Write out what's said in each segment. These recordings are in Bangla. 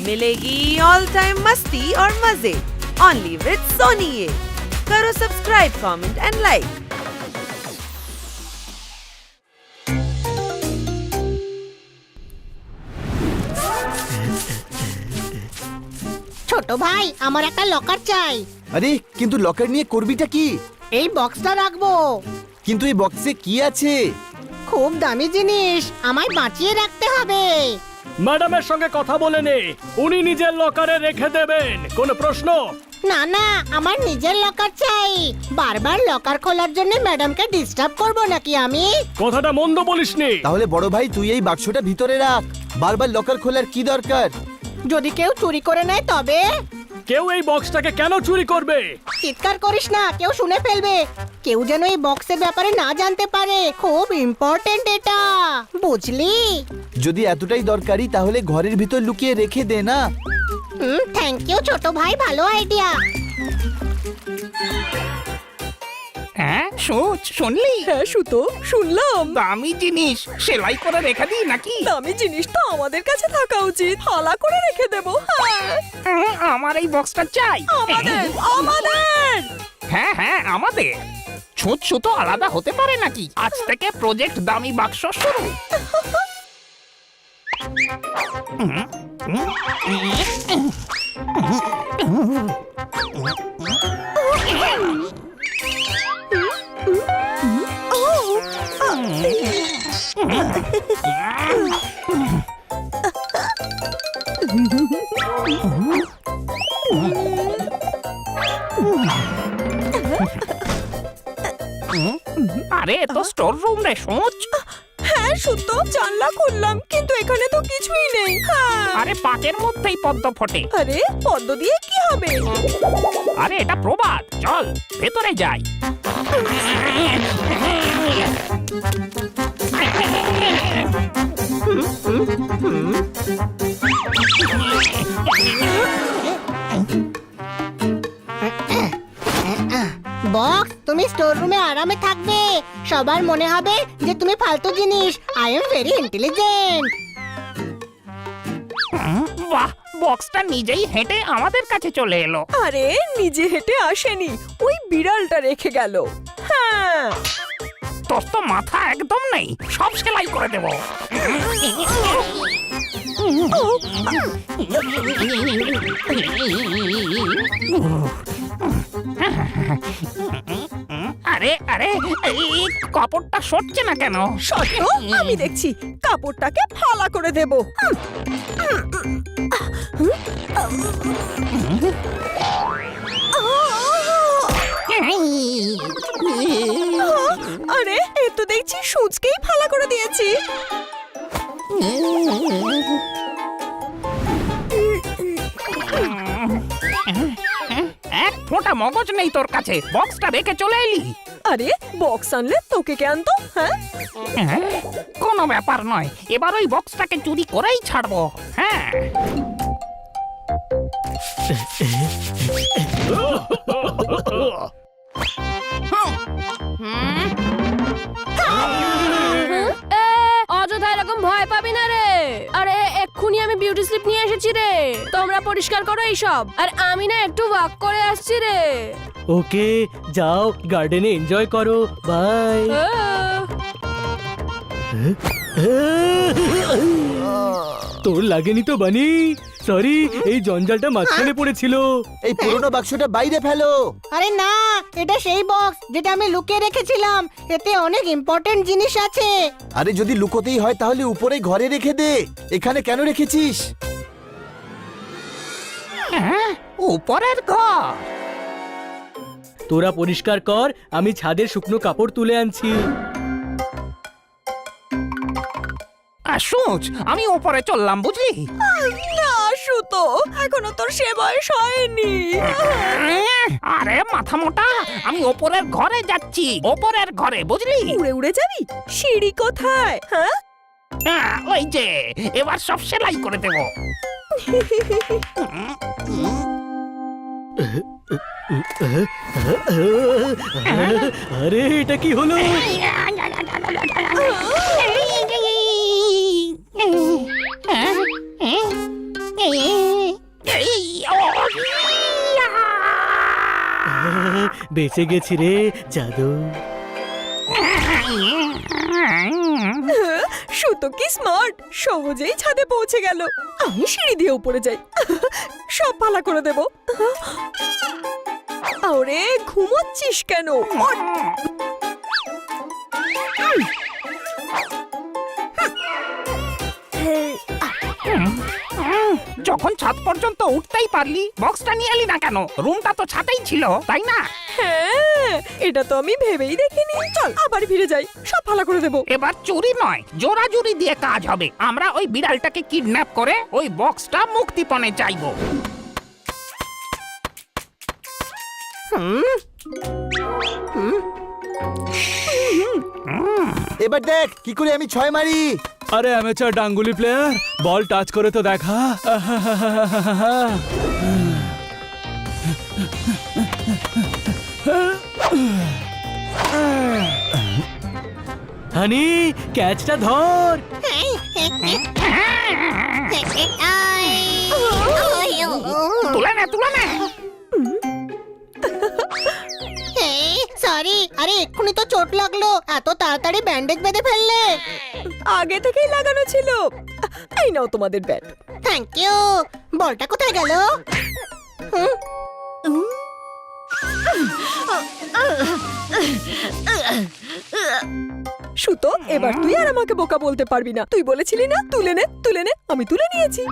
मिलेगी ऑल टाइम मस्ती और मजे ओनली विद सोनी ये। करो सब्सक्राइब, कमेंट एंड लाइक। ছোট ভাই আমার একটা লকার চাই। আরে কিন্তু লকার নিয়ে করবিটা কি? এই বক্সটা রাখবো। কিন্তু এই বক্সে কি আছে? খুব দামি জিনিস, আমায় বাঁচিয়ে রাখতে হবে। ম্যাডামের সঙ্গে কথা বলে নে, উনি নিজের লকারে রেখে দেবেন। কোনো প্রশ্ন? না না, আমার নিজের লকার চাই। বারবার লকার খোলার জন্য ম্যাডামকে ডিস্টার্ব করব নাকি আমি? কথাটা মন্দ বলিসনি। তাহলে বড় ভাই তুই এই বাক্সটা ভিতরে রাখ। বারবার লকার খোলার কি দরকার? যদি কেউ চুরি করে নেয় তবে? কেউ এই বক্সটাকে কেন চুরি করবে? চিৎকার করিস না, কেউ শুনে ফেলবে। কেউ যেন এই বক্সের ব্যাপারে না জানতে পারে, খুব ইম্পর্টেন্ট এটা, বুঝলি? যদি এতটাই দরকারি তাহলে ঘরের ভিতর লুকিয়ে রেখে দে না। থ্যাংক ইউ ছোট ভাই, ভালো আইডিয়া। হ্যাঁ শুনলি? হ্যাঁ সুতো, শুনলাম। দামি জিনিস সেলাই করে রেখে দিই নাকি? দামি জিনিস তো আমাদের কাছে থাকা উচিত, হালা করে রেখে দেবো। হ্যাঁ আমার এই বক্সটা চাই। আমাদের আমাদের হ্যাঁ হ্যাঁ আমাদের। ছুঁচ সুতো আলাদা হতে পারে নাকি? আজ থেকে প্রজেক্ট দামি বাক্স শুরু। আরে তো স্টোর রুম রে সোচ। হ্যাঁ সুতো, জানলা খুললাম কিন্তু এখানে তো কিছুই নেই। আরে পাকের মধ্যেই পদ্ম ফোটে। আরে পদ্ম দিয়ে কি হবে? আরে এটা প্রবাদ, চল ভেতরে যাই। বক্স, তুমি স্টোর রুমে আরামে থাকবে। সবার মনে হবে যে তুমি ফালতু জিনিস। I am very intelligent. বাহ, বক্সটা নিজেই হেঁটে আমাদের কাছে চলে এলো। আরে নিজে হেঁটে আসেনি, ওই বিড়ালটা রেখে গেল। হ্যাঁ তোর তো মাথা একদম নেই, সব সেলাই করে দেব। আরে আরে এই কাপড়টা সরছে না কেন? সত্য, আমি দেখছি। কাপড়টাকে ফালা করে দেব। আরে এ তো দেখছি সূচকেই ফালা করে দিয়েছি। এক ফোঁটা মগজ নেই তোর কাছে, বক্সটা রেখে চলে এলি। আরে বক্স আনলে তোকে কে আনতো? হ্যাঁ কোনো ব্যাপার নয়, এবার ওই বক্সটাকে চুরি করেই ছাড়বো। হ্যাঁ অযথা এরকম ভয় পাবি না রে। আরে এক্ষুনি আমি বিউটি স্লিপ নিয়ে এসেছি রে, তোমরা পরিষ্কার করো এইসব। আর আমি না একটু ওয়াক করে আসছি রে। ওকে যাও, গার্ডেনে এনজয় করো, বাই। তোর লাগেনি তো বানি? সরি, এই জঞ্জালটা মাঝখানে পড়েছিল। এই পুরনো বাক্সটা বাইরে ফেলো। আরে না, এটা সেই বক্স যেটা আমি লুকিয়ে রেখেছিলাম। এতে অনেক ইম্পর্টেন্ট জিনিস আছে। আরে যদি লুকোতেই হয় তাহলে উপরে ঘরে রেখে দে। এখানে কেন রেখেছিস? উপরের ঘর। তোরা পরিষ্কার কর, আমি ছাদের শুকনো কাপড় তুলে আনছি। সুচ, আমি উপরে চললাম, বুঝলি? না সুতো, এখনো তোর সে বয়স হয়নি। আরে মাথা মোটা, আমি ওপরের ঘরে যাচ্ছি, ওপরের ঘরে, বুঝলি? উড়ে উড়ে যাবি? সিঁড়ি কোথায়? হ্যাঁ ওই যে, এবার সব সেলাই করে দেব। আরে এটা কি হলো? বেঁচে গেছি রে জাদু। সুতো কি স্মার্ট, সহজেই ছাদে পৌঁছে গেল। আমি সিঁড়ি দিয়ে উপরে যাই, সব ভালো করে দেব। আরে ঘুমোচ্ছিস কেন? ওঠ। যখন ছাদ পর্যন্ত উঠতেই পারলি, বক্সটা নিয়ে এলি না কেন? রুমটা তো ছাদেই ছিল, তাই না? হ্যাঁ, এটা তো আমি ভেবেই দেখিনি। চল আবার ফিরে যাই, সব ভালো করে দেব। এবার চুরি নয়, জোরাজুরি দিয়ে কাজ হবে। আমরা ওই বিড়ালটাকে কিডন্যাপ করে ওই বক্সটা মুক্তিপণে চাইবো। এবার দেখ কি করে আমি 6 মারি। আরে অ্যামেচার ডাঙ্গুলি প্লেয়ার, বল টাচ করে তো দেখা। হানি, ক্যাচটা ধর। তুলে নে, তুলে নে। সরি, আরে এক্ষুনি তো চোট লাগলো, এত তাড়াতাড়ি ব্যান্ডেজ বেঁধে ফেললে। আগে থেকেই লাগানো ছিল। এই নাও তোমাদের ব্যাট। Thank you. বলটা কোথায় গেল? সুতো, এবার তুই আর আমাকে বোকা বলতে পারবি না। তুই বলেছিলি না তুলে নে, তুলে নে, আমি তুলে নিয়েছি।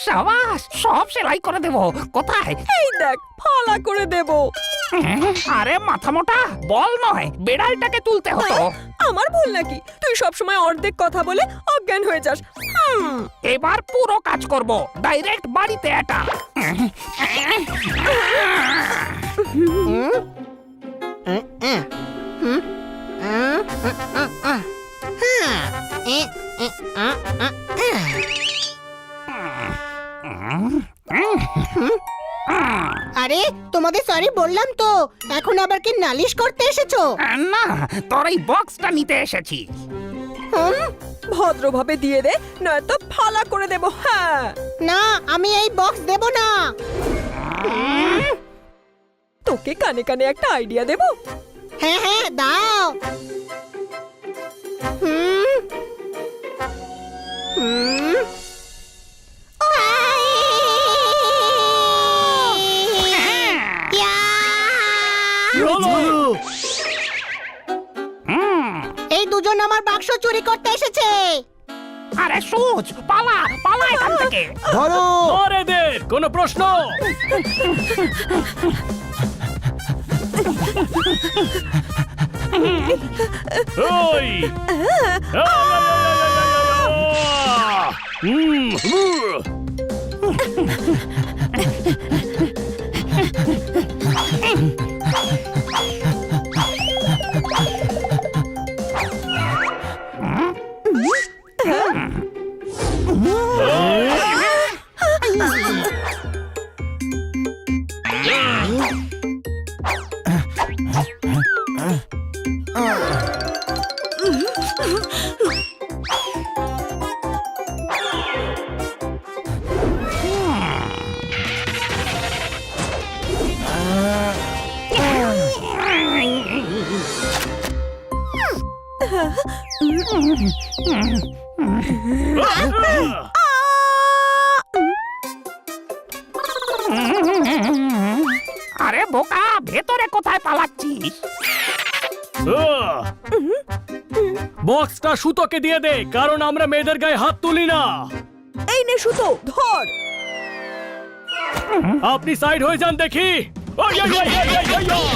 সাবাস, সব সেলাই করে দেবো। কোথায়? এই দেখ, ফালা করে দেব। আরে মাথা মোটা, বল নয়, বিড়ালটাকে তুলতে হতো। আমার ভুল নাকি? তুই সবসময় অর্ধেক কথা বলে অজ্ঞান হয়ে যাস। এবার পুরো কাজ করব, ডাইরেক্ট বাড়িতে এটা। আরে তোমাদের সরি বললাম তো, এখন আবার কি নালিশ করতে এসেছো? না, তোর এই বক্সটা নিতে এসেছি। ভদ্রভাবে দিয়ে দে, নয়তো ফালা করে দেব। হ্যাঁ, না, আমি এই বক্স দেব না। তোকে কানে কানে একটা আইডিয়া দেব। হ্যাঁ হ্যাঁ, দাও। হুম হুম এই দুজন আমার বাক্স চুরি করতে এসেছে। আরে সুচ, পালা পালা এখান থেকে। ধরো। আর এদের কোনো প্রশ্ন? ওই! আরে বোকা, ভেতরে কোথায় পালাচ্ছিস? বক্সটা সুতোকে দিয়ে দে, কারণ আমরা মেয়েদের গায়ে হাত তুলি না। এই নে সুতো, ধর। আপনি সাইড হয়ে যান দেখি। ওই, ওই, ওই, ওই, ওই, ওই, ওই।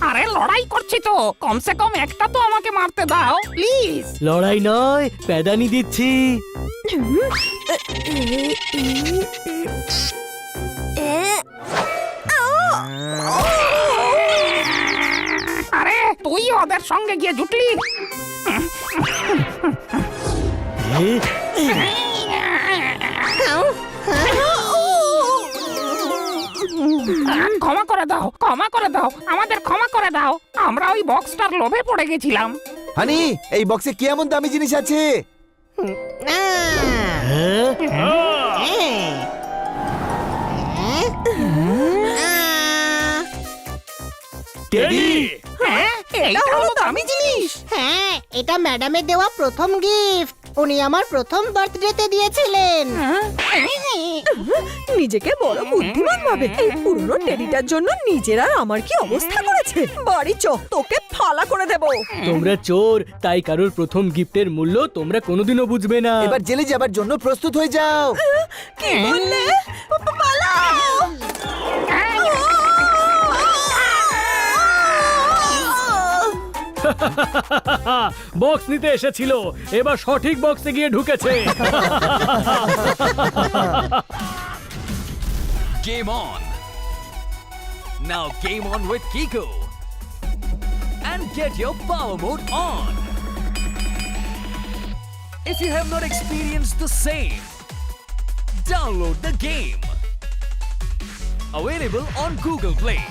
আরে লড়াই করছি তো, কমসে কম একটা তো আমাকে মারতে দাও প্লিজ। লড়াই নয়, প্যাদানি দিচ্ছি। আরে তুই ওদের সঙ্গে গিয়ে জুটলি। ক্ষমা করে দাও, ক্ষমা করে দাও, আমাদের ক্ষমা করে দাও। আমরা ওই বক্সটার লোভে পড়ে গেছিলাম। হানি, এই বক্সে কি এমন দামি জিনিস আছে? আহ, হ্যাঁ? টেডি! হ্যাঁ এটা হলো দামি জিনিস। হ্যাঁ, এটা ম্যাডামের দেওয়া প্রথম গিফট। উনি আমার প্রথম বার্থডেতে দিয়েছিলেন। নিজেকে বড় বুদ্ধিমান ভাবে এই পুরনো টেডিটার জন্য নিজের আর আমার কি অবস্থা করেছে। বাড়ি চ, তোকে ফালা করে দেব। তোমরা চোর, তাই কারোর প্রথম গিফটের মূল্য তোমরা কোনোদিনও বুঝবে না। এবার জেলে যাবার জন্য প্রস্তুত হয়ে যাও। কি বললে? পালাও! বক্স নিতে এসেছিল, এবার সঠিক বক্সে গিয়ে ঢুকেছে। Game on! Now game on with Kiko! And get your power mode on! If you have not experienced the same, download the game! Available on Google Play.